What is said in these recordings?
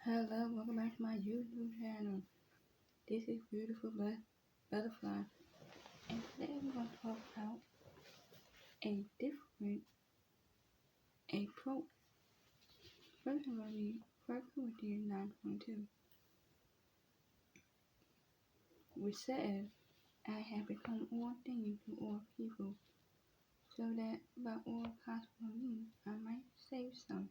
Hello, welcome back to my YouTube channel. This is Beautiful Butterfly, and today we're going to talk about a different approach. First, I'm going to read 1 Corinthians 9:22, which says, I have become all things to all people, so that by all possible means I might save some.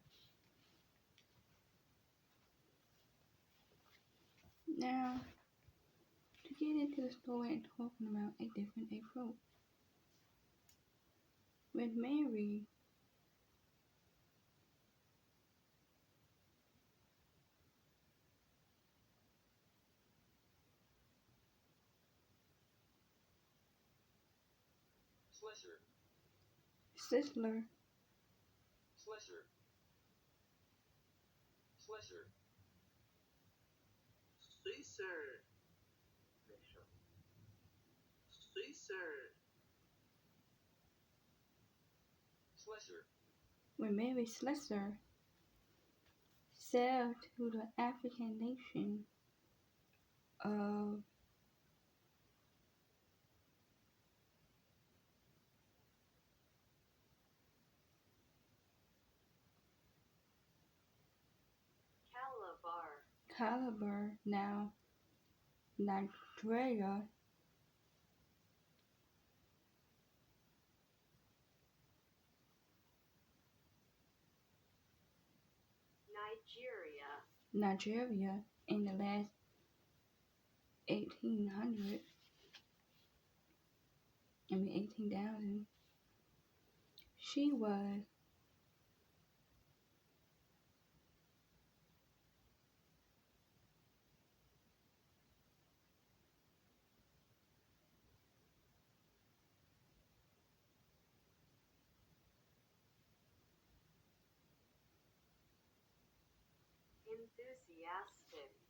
Now, to get into the story and talking about a different approach, with Mary, Sisler, when Mary Slessor sailed to the African nation of Calabar, now Nigeria, Nigeria in the last 1800, 18,000, she was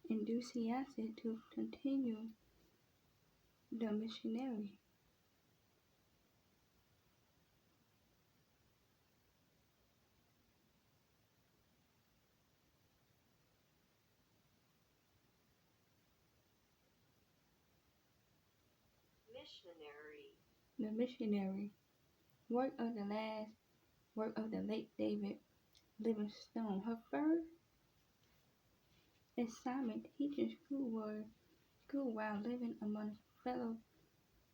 enthusiastic to continue the missionary. The missionary work of the late David Livingstone. Her first assignment teaching school while living among fellow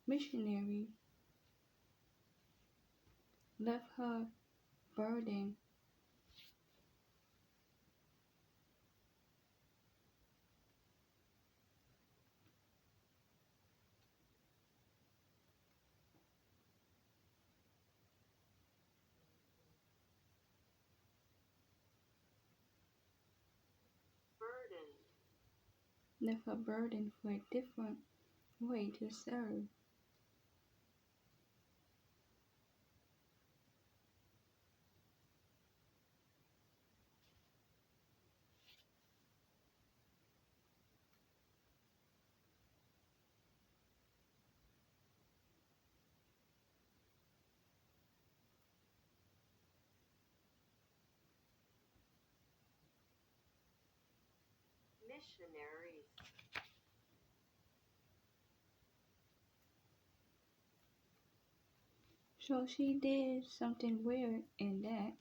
missionaries left her burdened for a different way to serve. So she did something weird in that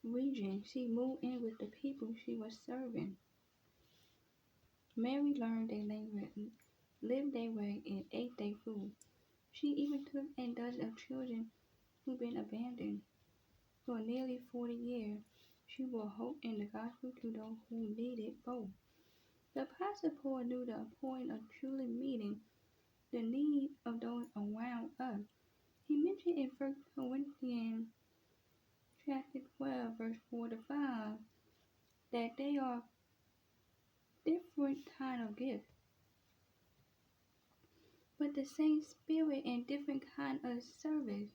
region. She moved in with the people she was serving. Mary learned their language, lived their way, and ate their food. She even took a dozen of children who'd been abandoned. For nearly 40 years, she brought hope in the gospel to those who needed both. The Apostle Paul knew the importance of truly meeting the needs of those around us. He mentioned in 1 Corinthians chapter 12, verse 4 to 5, that they are different kind of gifts, but the same spirit and different kind of service,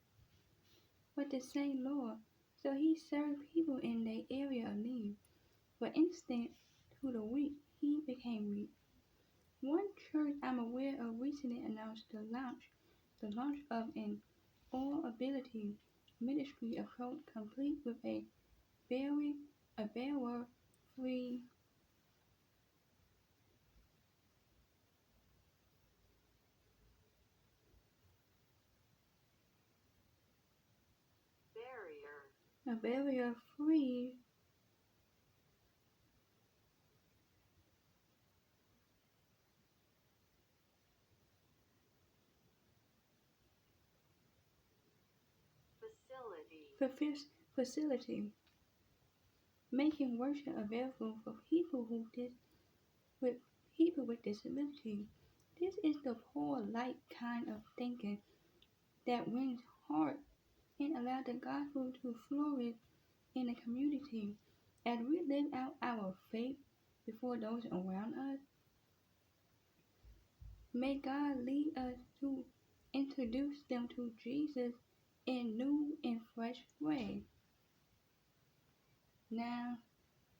but the same Lord. So he served people in their area of need. For instance, to the weak, he became weak. One church I'm aware of recently announced the launch of an all-ability ministry approach complete with very a barrier-free a barrier-free facility, making worship available for with people with disability. This is the poor light kind of thinking that wins hearts and allows the gospel to flourish in the community. As we live out our faith before those around us, may God lead us to introduce them to Jesus in new and fresh ways. Now,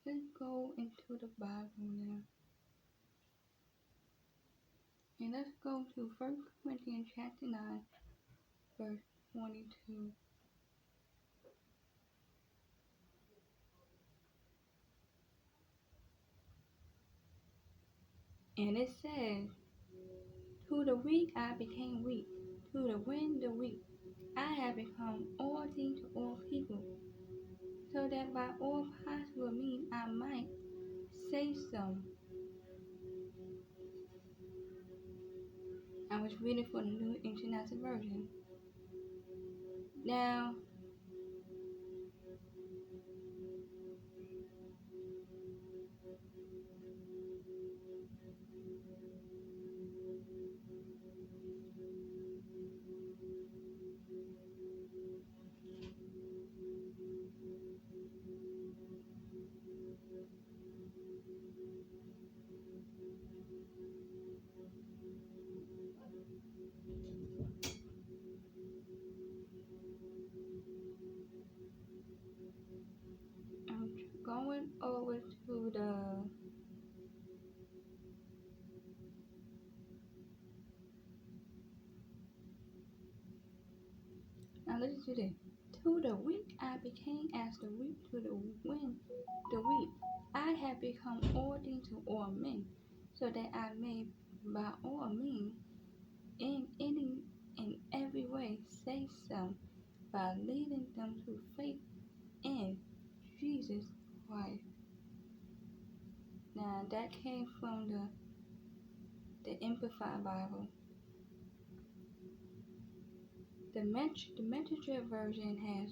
let's go into the Bible now. And let's go to 1 Corinthians chapter 9, verse 22. And it says, to the weak I became weak, to the wind the weak. I have become all things to all people, so that by all possible means I might say some. I was reading from the New International Version. Now, I'm going over to the. Now listen to this. To the weak I became as the weak to the wind, the weak. I have become all things to all men, so that I may by all means in any in every way save some by leading them to faith in Jesus Christ. Now that came from the Amplified Bible. The Messenger version has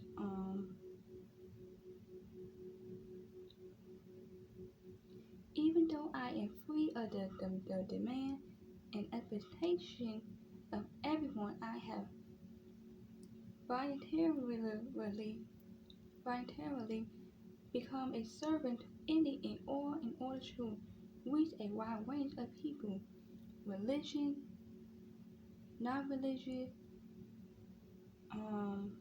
even though I am free of the demand and expectation of everyone, I have voluntarily voluntarily become a servant to any and all in order to reach a wide range of people, religion, non-religious, um,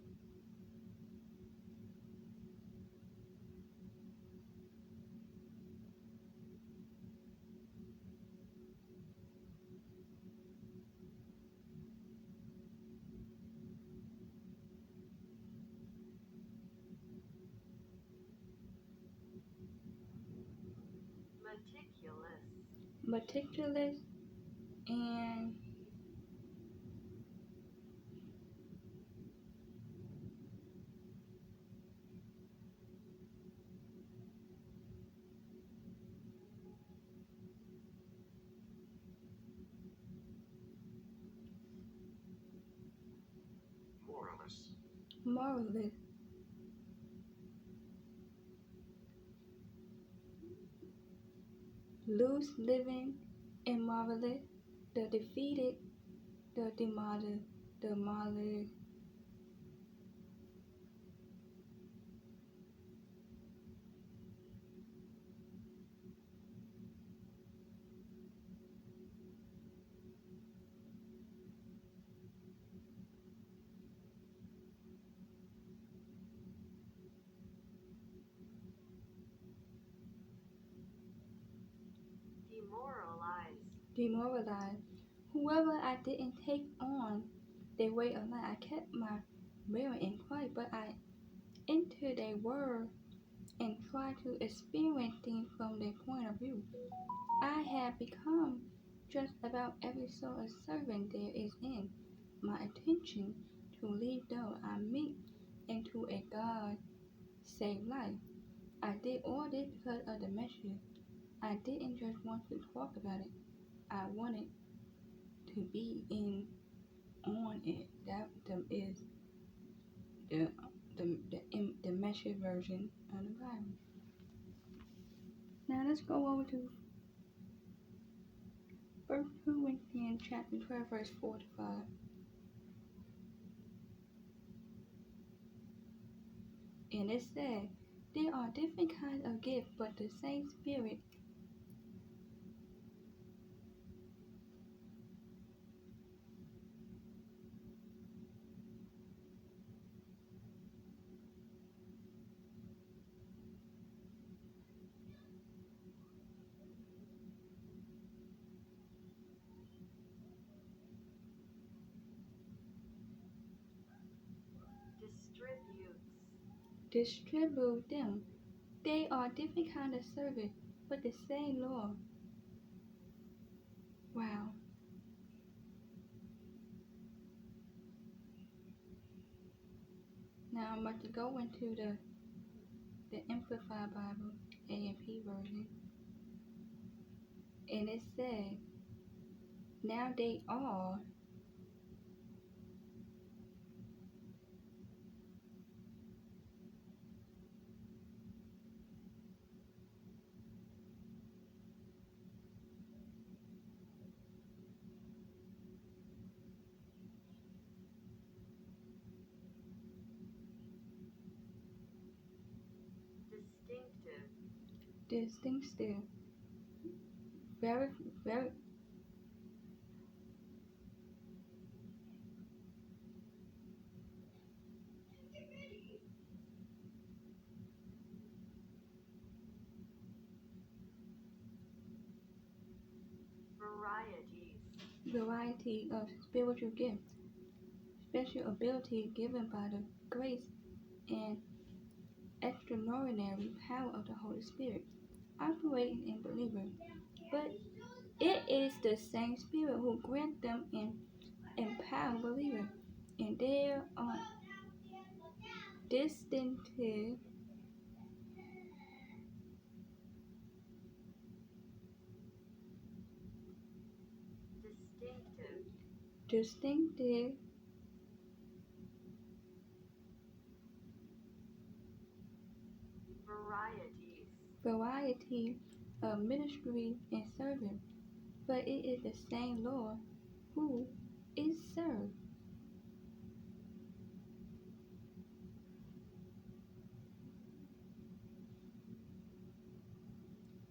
meticulous, and moralist, loose living, immoralist, the defeated, the demolished, demoralized. Whoever I didn't take on their way of life, I kept my mirror in quiet, but I entered their world and tried to experience things from their point of view. I have become just about every sort of servant there is in my intention to lead those I meet into a God saved life. I did all this because of the message. I didn't just want to talk about it. I wanted to be in on it. Is the the message version of the Bible. Now let's go over to 1 Corinthians chapter 12, verse 4 to 5. And it said, there are different kinds of gifts, but the same Spirit. Distribute them. They are different kinds of service, but the same Lord. Wow. Now I'm about to go into the Amplified Bible, AMP version. And it said, now they are distinctive, very, very, variety of spiritual gifts, special ability given by the grace and extraordinary power of the Holy Spirit operating in believers. But it is the same Spirit who grants them and empower believers. And there are distinctive, distinctive variety of ministry and service, but it is the same Lord who is served.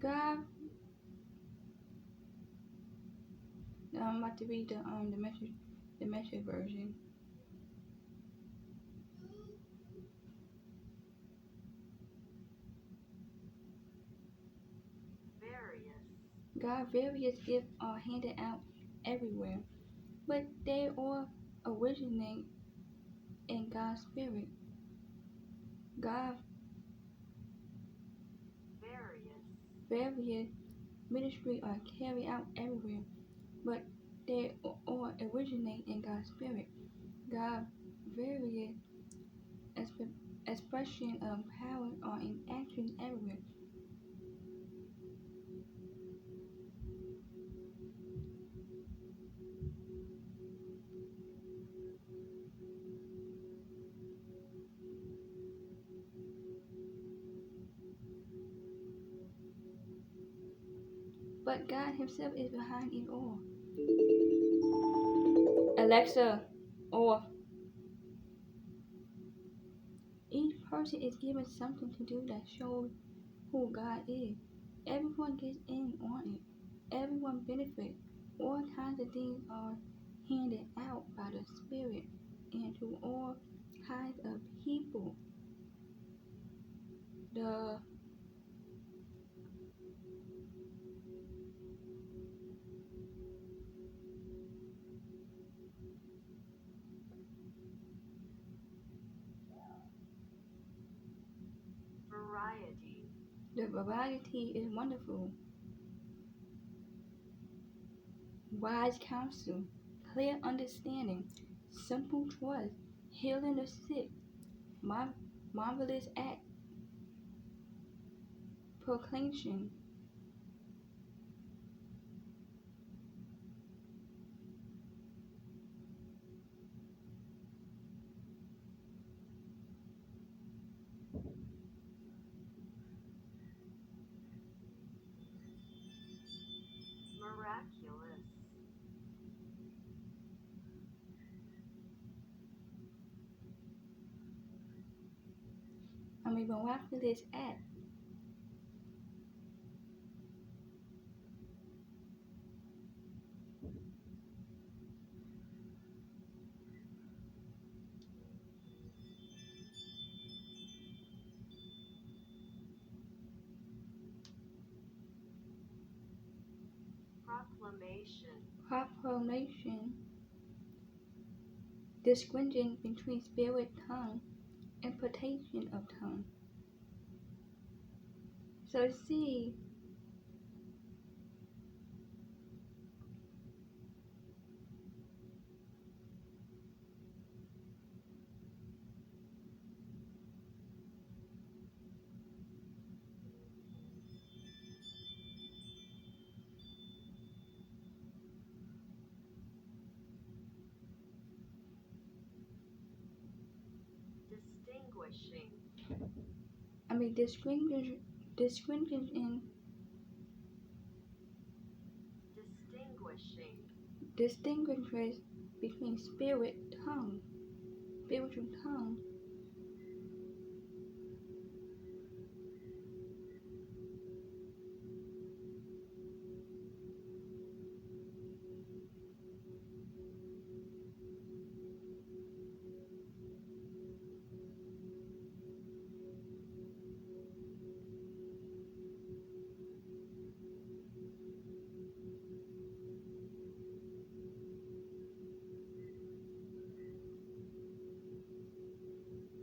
God, I'm about to read the message version. God, various gifts are handed out everywhere, but they all originate in God's Spirit. God, various ministry are carried out everywhere, but they all originate in God's Spirit. God, various expression of power are in action everywhere. But God Himself is behind it all. Alexa, off. Each person is given something to do that shows who God is. Everyone gets in on it. Everyone benefits. All kinds of things are handed out by the Spirit and to all kinds of people. The variety is wonderful. Wise counsel, clear understanding, simple trust, healing the sick, marvelous act, proclamation, Miraculous. miraculous act, Proclamation. proclamation, distinguishing between spirit tongue, impartation of tongue. So see, Distinguishing. distinguishing, Distinguishing. distinguishes between spirit tongue, spiritual tongue,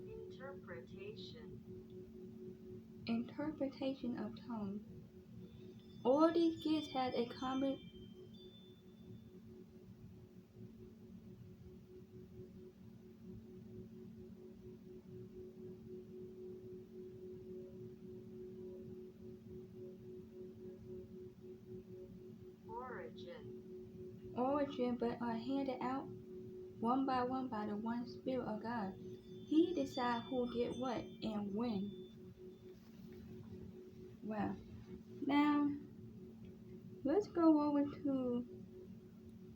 Interpretation. interpretation of tongue. All these gifts have a common Origin. origin but are handed out one by the one Spirit of God. He decides who get what and when. Well, now let's go over to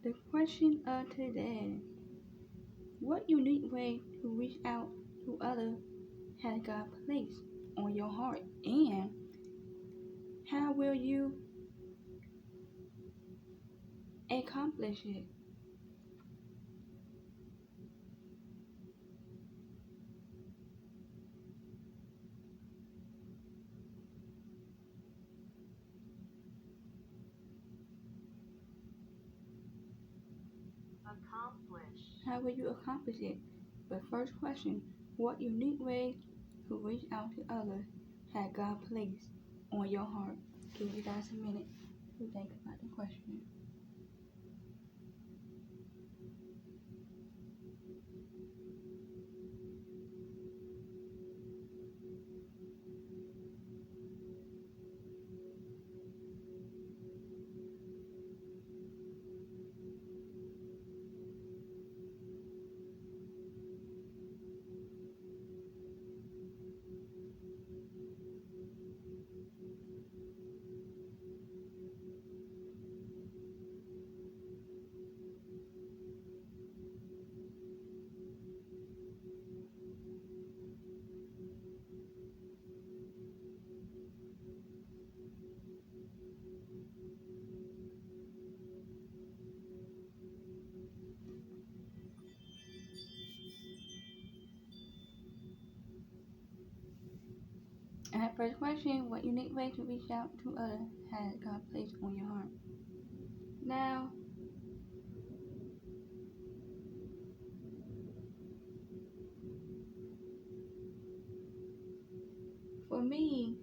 the question of today. What unique way to reach out to others has God placed on your heart? And how will you accomplish it? Accomplish. How will you accomplish it? But first question, what unique way to reach out to others has God placed on your heart? Give you guys a minute to think about the question. And first question, what unique way to reach out to others has God placed on your heart? Now, for me,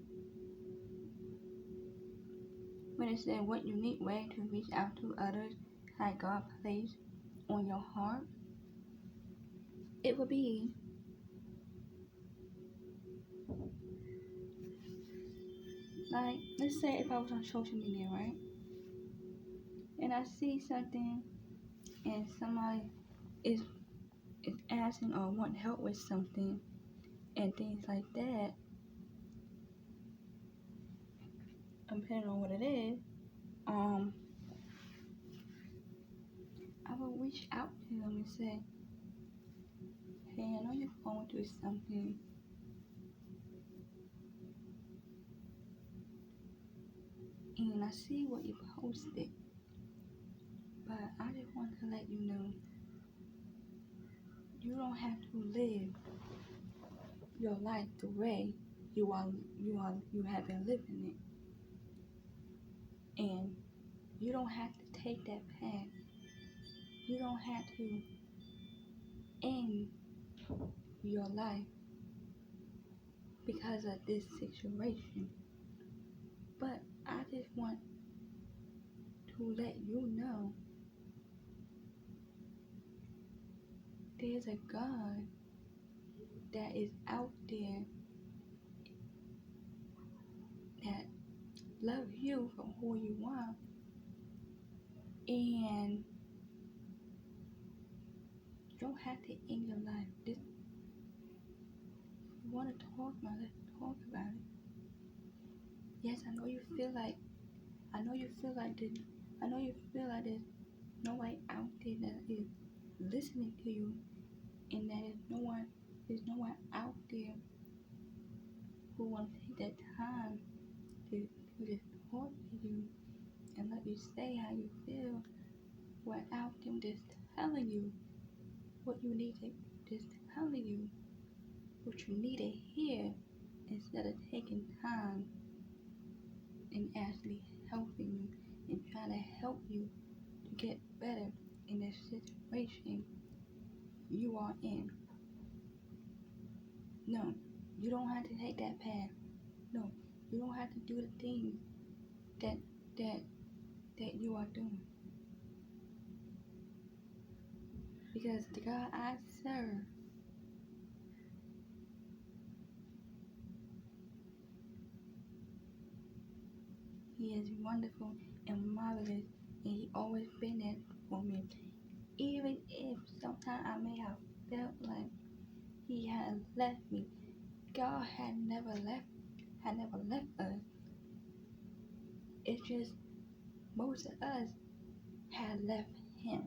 is that what unique way to reach out to others like God placed on your heart? It would be like, let's say if I was on social media, right? And I see something and somebody is, is asking or want help with something and things like that, depending on what it is, um, I will reach out to them and say, hey, I know you're going through something, and I see what you posted, but I just want to let you know you don't have to live your life the way you have been living it, and you don't have to take that path. You don't have to end your life because of this situation. But I just want to let you know there's a God that is out there that loves you for who you are, and you don't have to end your life. This, if you want to talk about it, talk about it. Yes, I know you feel like I know you feel like this. I know you feel like there's nobody out there that is listening to you, and that there's no one out there who wants to take that time to just talk to you and let you say how you feel without them just telling you what you need to, just telling you what you need to hear instead of taking time and actually helping you and trying to help you to get better in the situation you are in. No, you don't have to take that path. No, you don't have to do the things that that that you are doing. Because the God I serve, He is wonderful and marvelous, and He always been there for me. Even if sometimes I may have felt like He had left me, God had never left us. It's just most of us had left Him.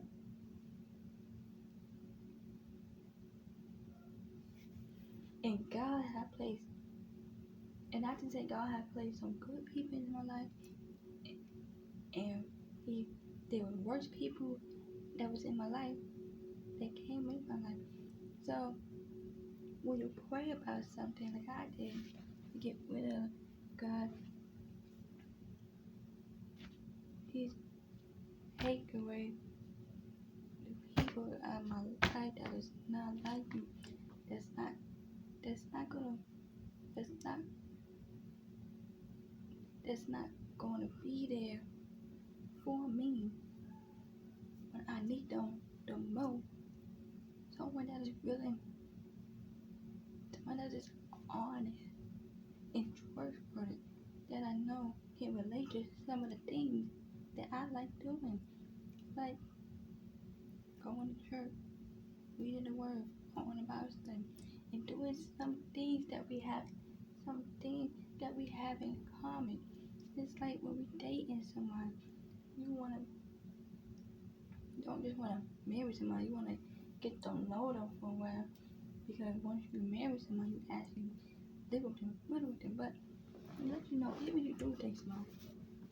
And God had placed, and I can say God had placed some good people in my life, and there were worse people that was in my life that came in my life. So when you pray about something like I did, to get rid of God, He's take away the people out of my life that is not like me. That's not that's not gonna that's not that's not gonna be there for me when I need them the most. Someone that is willing, someone that is honest and trustworthy, that I know can relate to some of the things that I like doing, like going to church, reading the word, going to Bible study, and doing some things that we have in common. It's like when we dating someone, you don't just wanna marry somebody, you wanna get to know them for a while, because once you marry someone, you actually live with them. But let you know, even you do things small,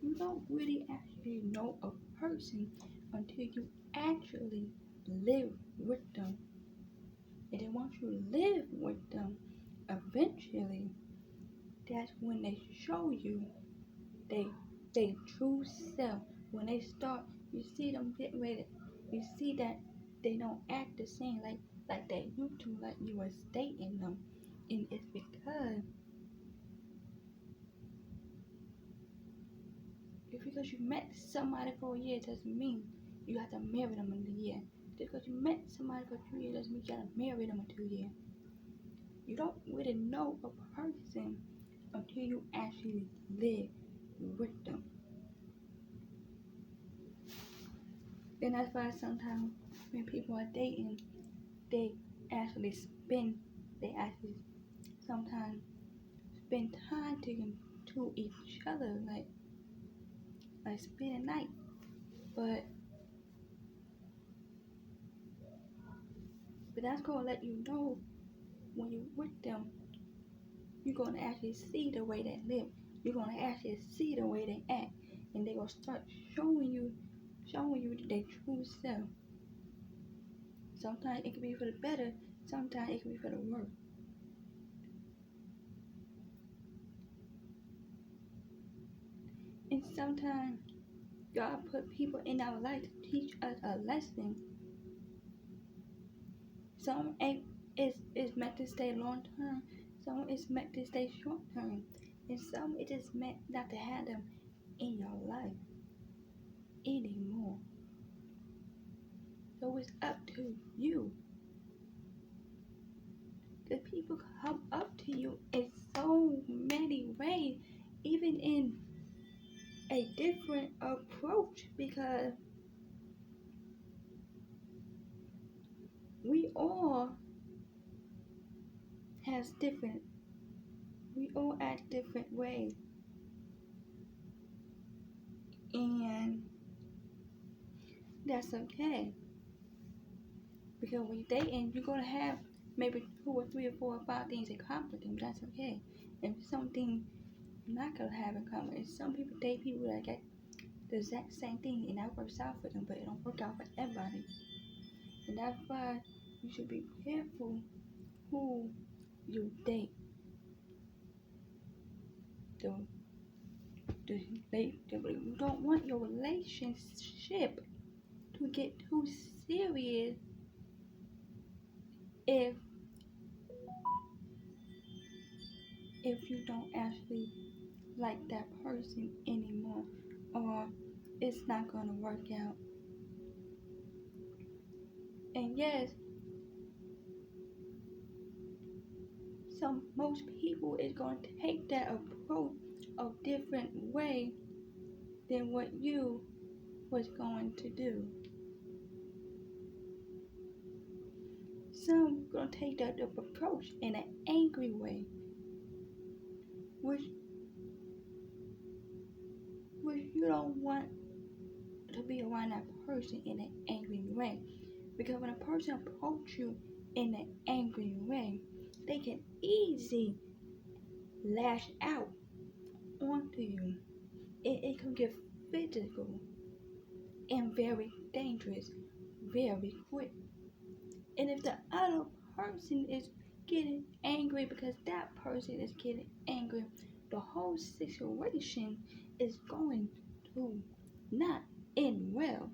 you don't really actually know a person until you actually live with them. And then once you live with them, eventually, that's when they show you they they true self. When they start, you see them get ready. You see that they don't act the same like they used to, like you were dating them, and it's because you Just because you met somebody for a year doesn't mean you have to marry them in a year. Just because you met somebody for 2 years doesn't mean you gotta marry them in 2 years. You don't really know a person until you actually live with them. And that's why sometimes when people are dating, they actually spend, they actually sometimes spend time to each other, like spend a night. But that's gonna let you know when you're with them, you're gonna actually see the way they live. You're gonna actually see the way they act, and they're gonna start showing you their true self. Sometimes it can be for the better, sometimes it can be for the worse. And sometimes God put people in our life to teach us a lesson. Some ain't is meant to stay long term, some is meant to stay short term, and some it is meant not to have them in your life anymore. So it's up to you. The people come up to you in so many ways, even in a different approach, because we all has different, we all act different ways, and that's okay. Because when you're dating, you're gonna have maybe 2 or 3 or 4 or 5 things in common with them. That's okay. And something you're not gonna have in common. And some people date people that get the exact same thing, and that works out for them, but it don't work out for everybody. And that's why you should be careful who you date. The, you don't want your relationship to get too serious if you don't actually like that person anymore, or it's not gonna work out. And yes, most people is gonna take that approach a different way than what you was going to do. Some gonna take that approach in an angry way, which you don't want to be around that person in an angry way. Because when a person approach you in an angry way, they can easily lash out onto you. It can get physical and very dangerous very quick. And if the other person is getting angry because that person is getting angry, the whole situation is going to not end well.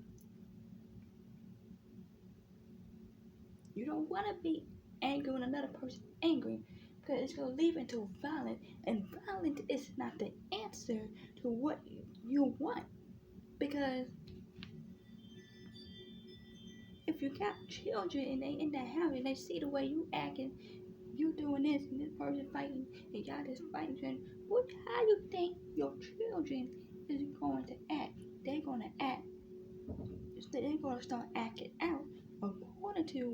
You don't want to be angry when another person is angry, because it's going to lead into violence, and violence is not the answer to what you want. Because if you got children and they in that house and they see the way you acting, you doing this and this person fighting and y'all just fighting, how you think your children is going to act? They're gonna act. They're gonna start acting out according to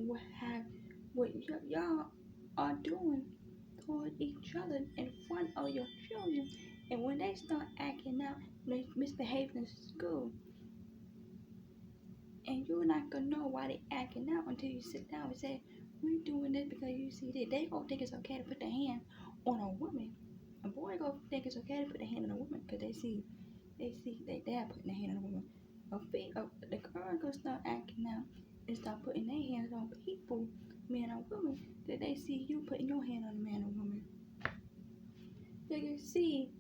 what y'all are doing toward each other in front of your children. And when they start acting out, they misbehaving in school, and you're not gonna know why they acting out until you sit down and say, "We're doing this because you see this." They gonna think it's okay to put their hand on a woman. A boy gonna think it's okay to put their hand on a woman because they see their dad putting their hand on a woman. The girl gonna start acting out and start putting their hands on people, man or woman, that they see you putting your hand on a man or woman. So you see,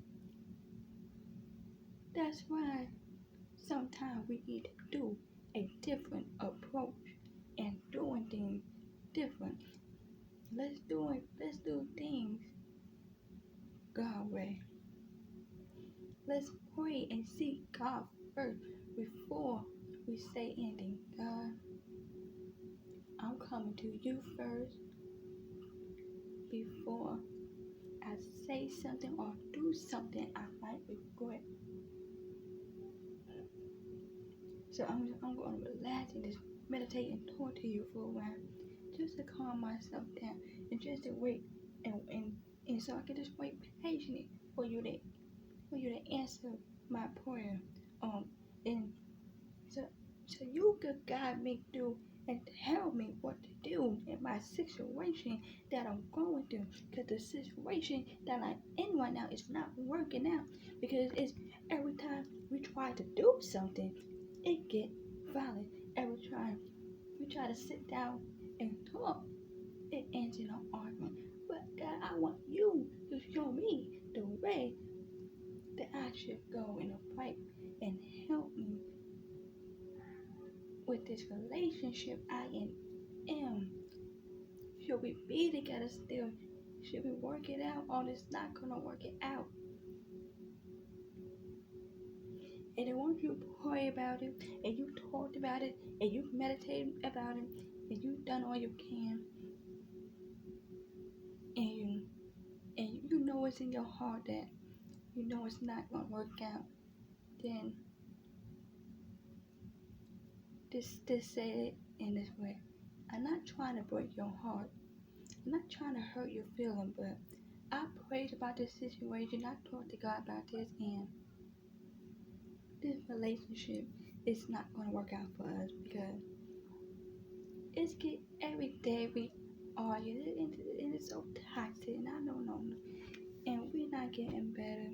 that's why sometimes we need to do a different approach and doing things different. Let's do things God way. Let's pray and seek God first before we say anything. God, I'm coming to you first before I say something or do something I might regret. So I'm going to relax and just meditate and talk to you for a while, just to calm myself down and just to wait and so I can just wait patiently for you to answer my prayer. And so you could guide me through and tell me what to do in my situation that I'm going through. Because the situation that I'm in right now is not working out. Because it's every time we try to do something, it get violent. Every time we try to sit down and talk, it ends in an argument. But God, I want you to show me the way that I should go in a fight and help me with this relationship I am. Should we be together still? Should we work it out or it's not gonna work it out? And then once you pray about it and you talked about it and you meditated about it and you've done all you can and you know it's in your heart that you know it's not gonna work out, then just say it in this way. I'm not trying to break your heart. I'm not trying to hurt your feeling, but I prayed about this situation. I talked to God about this, and this relationship is not going to work out for us because it's get every day we argue, and it's so toxic, and I don't know, and we're not getting better,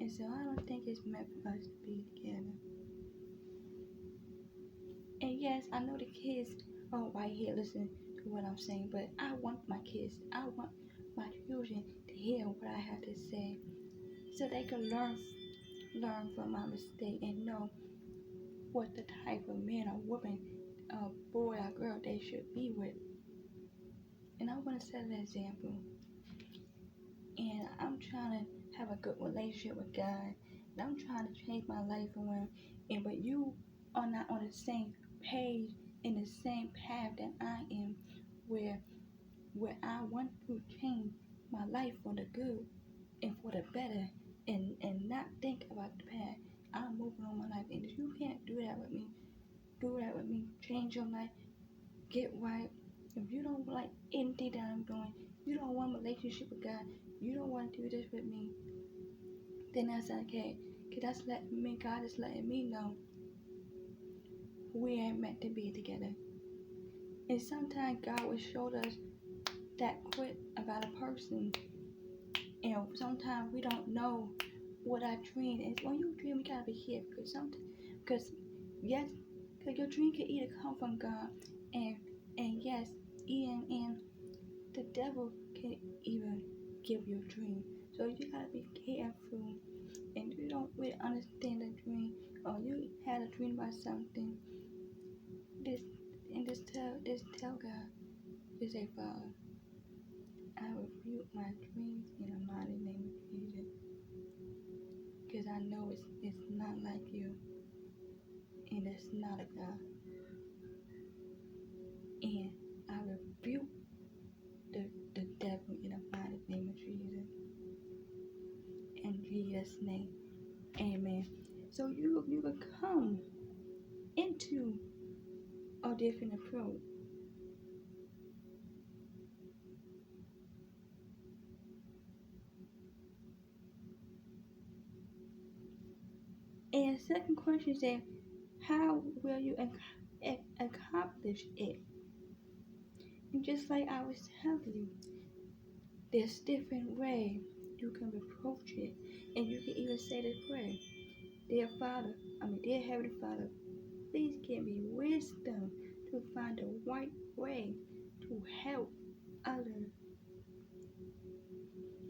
and so I don't think it's meant for us to be together. And yes, I know the kids are right here listening to what I'm saying, but I want my kids, I want my children to hear what I have to say, so they can learn from my mistake and know what the type of man or woman, boy or girl they should be with. And I want to set an example. And I'm trying to have a good relationship with God. And I'm trying to change my life around. And but you are not on the same page in the same path that I am, where I want to change my life for the good and for the better, and not think about the past. I'm moving on my life, and if you can't do that with me, change your life, get right. If you don't like anything that I'm doing, you don't want a relationship with God, you don't want to do this with me, then that's okay. Cause that's letting me, God is letting me know we ain't meant to be together. And sometimes God will show us that quick about a person, and sometimes we don't know what our dream is. When you dream, you gotta be careful because yes, because your dream can either come from God, and yes, and the devil can even give you a dream. So you gotta be careful, and you don't really understand the dream, or you had a dream about something. This and just tell God, just say, Father, I rebuke my dreams in the mighty name of Jesus, because I know it's not like you, and it's not a God. And I rebuke the devil in the mighty name of Jesus. In Jesus' name, amen. So you will come into a different approach. And second question is that how will you accomplish it? And just like I was telling you, there's different way you can approach it, and you can even say this prayer: Dear Father, dear Heavenly Father, please give me wisdom to find the right way to help others.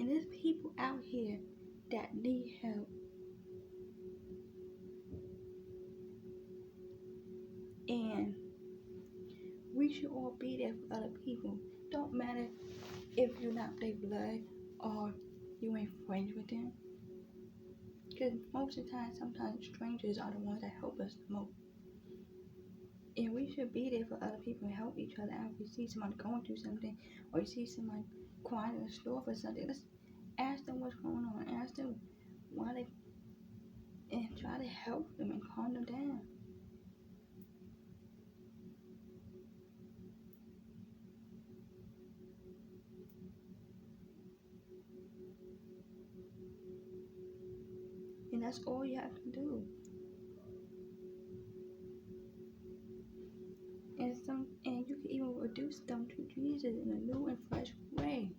And there's people out here that need help. And we should all be there for other people. Don't matter if you're not their blood or you ain't friends with them. because most of the time, sometimes strangers are the ones that help us the most. And we should be there for other people and help each other out. If you see somebody going through something, or you see somebody crying in the store for something, let's ask them what's going on. Ask them why they, and try to help them and calm them down. And that's all you have to do. And you can even reduce them to Jesus in a new and fresh way,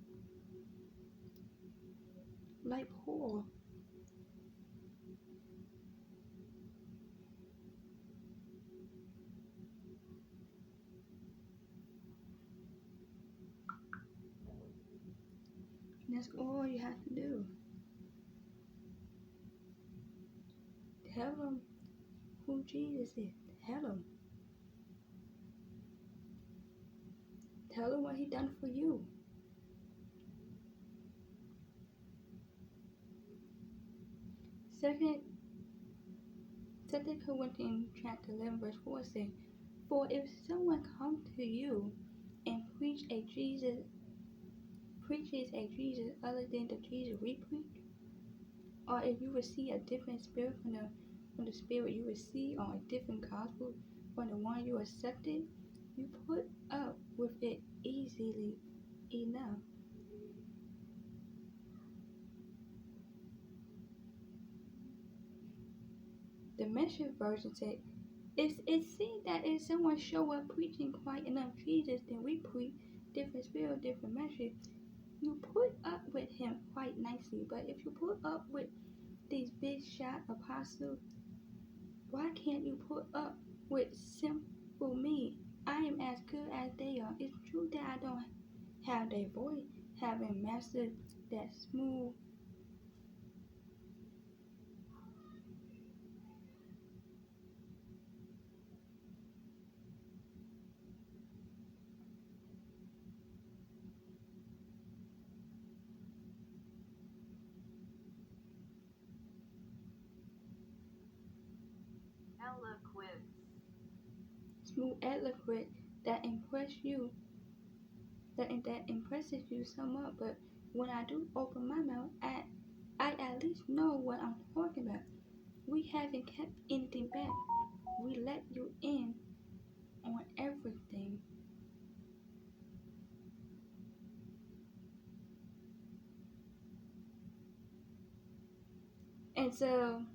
like Paul. And that's all you have to do. Tell them who Jesus is. Tell them. Tell them what he done for you. Second, 2 Corinthians chapter 11 verse 4 says, "For if someone come to you and preaches a Jesus other than the Jesus we preach, or if you receive a different spirit from the spirit you receive, or a different gospel from the one you accepted, you put up with it easily enough." The Message version said, it seems that if someone show up preaching quite enough Jesus, then we preach different spirit, different message. You put up with him quite nicely, but if you put up with these big shot apostles, why can't you put up with simple me? I am as good as they are. It's true that I don't have their voice, having mastered that smooth. Eloquence. Smooth eloquent that that impresses you somewhat, but when I do open my mouth, I at least know what I'm talking about. We haven't kept anything back. We let you in on everything. And so,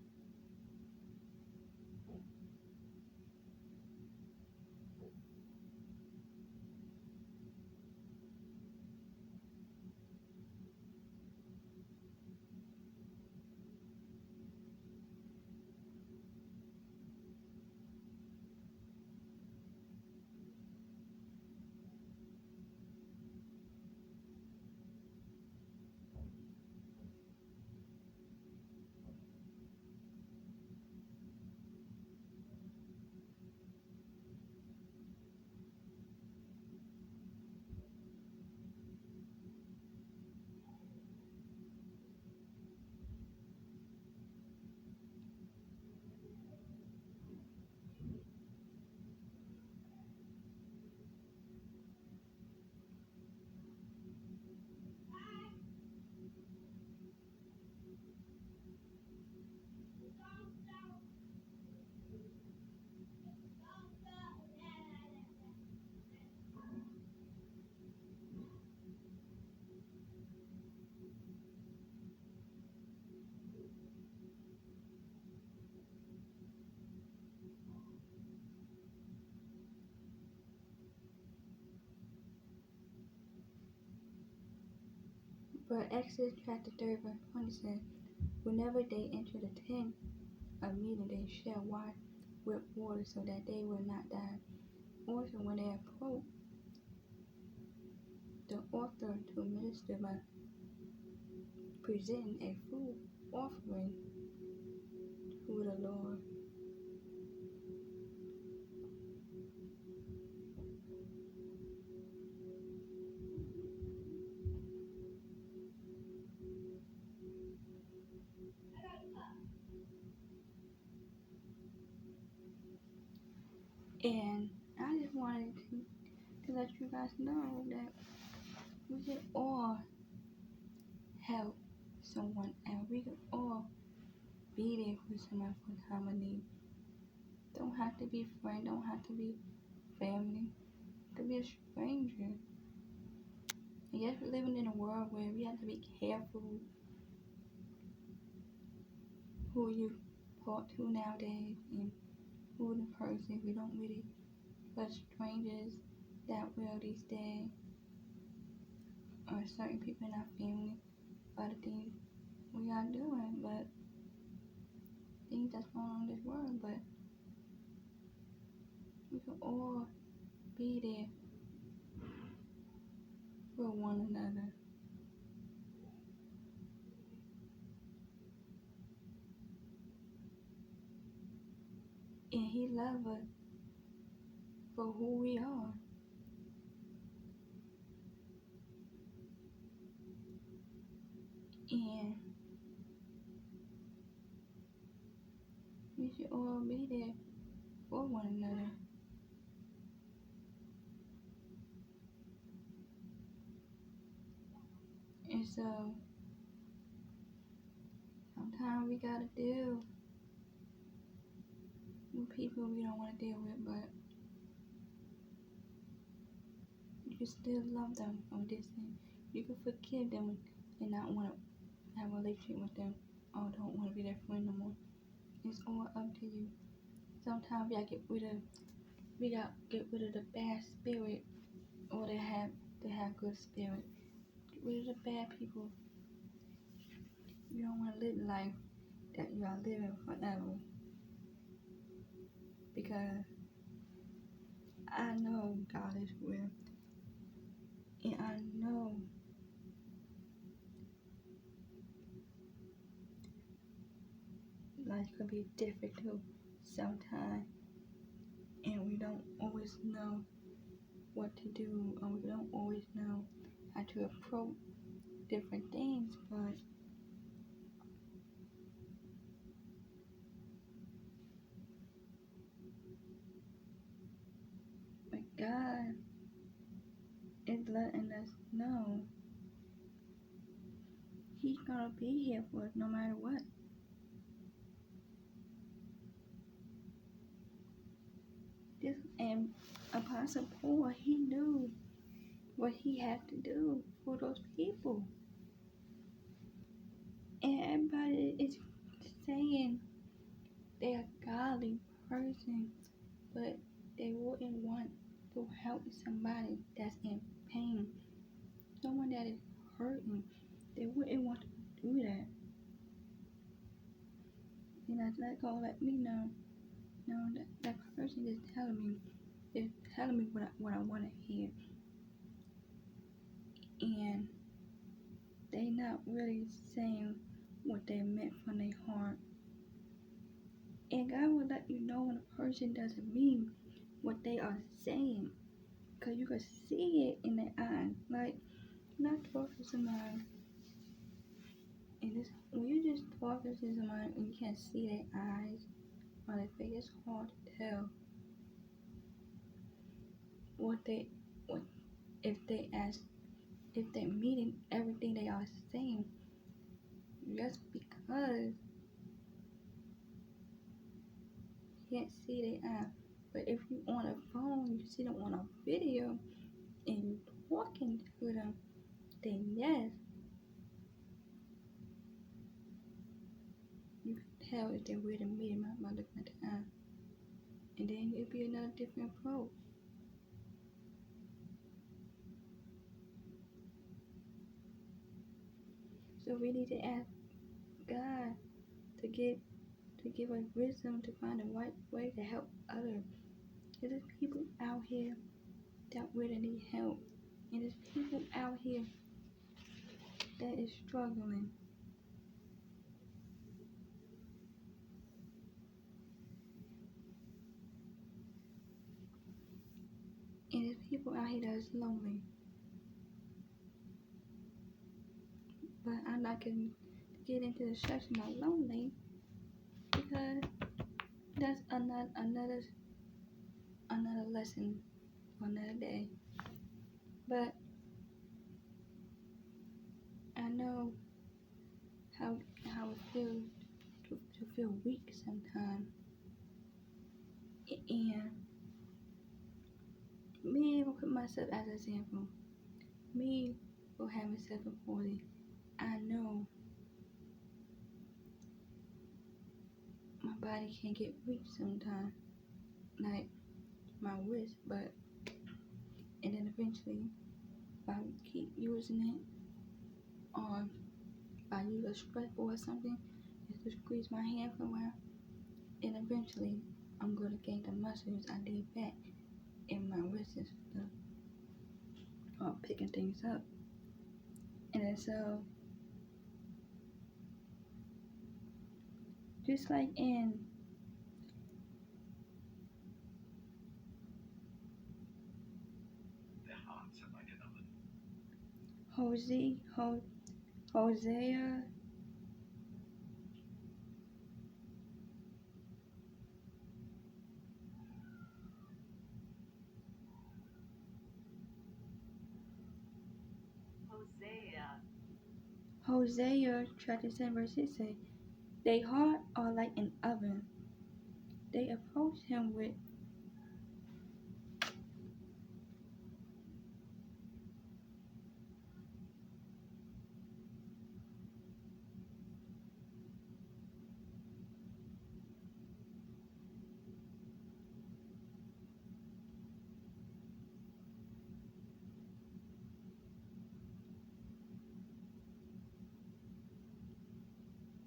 but Exodus chapter 30 verse 20 says, "Whenever they enter the tent of meeting, they shall wash with water so that they will not die. Also, when they approach the altar to minister by presenting a food offering to the Lord." And I just wanted to let you guys know that we can all help someone and we can all be there for someone for time of need. Don't have to be friend, don't have to be family, it could be a stranger. And yes, we're living in a world where we have to be careful who you talk to nowadays and who the person. We don't really trust strangers that well these days, or certain people in our family, other things we are doing, but things that's going on in this world. But we can all be there for one another. And He loves us for who we are. And we should all be there for one another. And so sometimes we gotta deal with people we don't want to deal with, but you can still love them from a distance. You can forgive them and not want to have a relationship with them or don't want to be their friend no more. It's all up to you. Sometimes we gotta get rid of the bad spirit or to have good spirit. Get rid of the bad people. You don't want to live life that you are living forever. Because I know God is real. And I know life can be difficult sometimes. And we don't always know what to do. Or we don't always know how to approach different things. But God is letting us know He's gonna be here for us no matter what. This and Apostle Paul, he knew what he had to do for those people. And everybody is saying they're a godly person, but they wouldn't want to help somebody that's in pain, someone that is hurting. They wouldn't want to do that. And that's not gonna let me know. No, that person is telling me what I want to hear, and they not really saying what they meant from their heart. And God will let you know when a person doesn't mean what they are saying, because you can see it in their eyes. Like, not talking to somebody, and when you just talking to somebody and you can't see their eyes or their face, it's hard to tell what they what if they ask if they're meaning everything they are saying. Just because you can't see their eyes. But if you on a phone, you see them on a video, and you talking to them, then yes, you can tell if they're really meeting by looking at the eye. And then it'd be another different approach. So we need to ask God to give us wisdom to find the right way to help others. There's people out here that really need help. And there's people out here that is struggling. And there's people out here that is lonely. But I'm not going to get into the section about lonely because that's another another lesson for another day. But I know how how it feels to feel weak sometimes. And me will put myself as an example. Me for having 740. I know my body can get weak sometimes, like my wrist, but and then eventually if I keep using it or if I use a stretch or something just to squeeze my hand for a while, and eventually I'm gonna gain the muscles I did back in my wrist and stuff or picking things up. And then so just like in Jose, Hosea, Hosea. Hosea chapter 7 verse 6 say, they heart are like an oven. They approach him with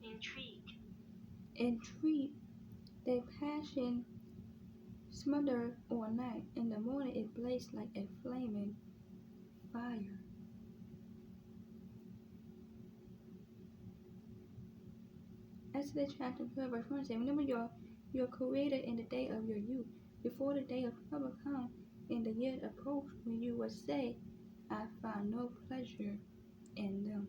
Intrigue. entreat. Their passion smothered all night. In the morning it blazed like a flaming fire. Exodus chapter 12 verse 1 says, remember your creator in the day of your youth, before the day of trouble come, and the year approach when you will say, I find no pleasure in them.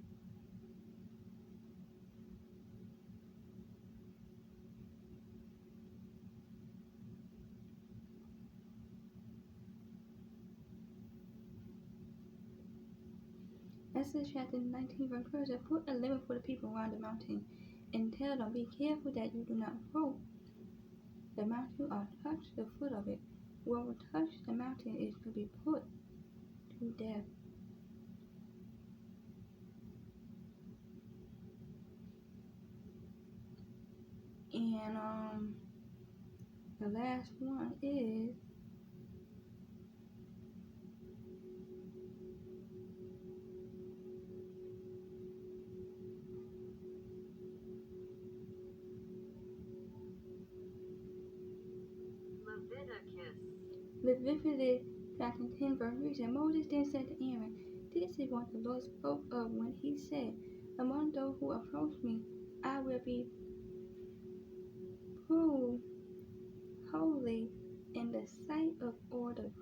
Exodus chapter 19 verse 1 says, put a limit for the people around the mountain, and tell them, be careful that you do not approach the mountain or touch the foot of it. Whoever touches the mountain is to be put to death. And the last one is Leviticus. Leviticus chapter 10 verse 3 said, Moses then said to Aaron, this is what the Lord spoke of when he said, among those who approach me, I will be proved holy in the sight of all the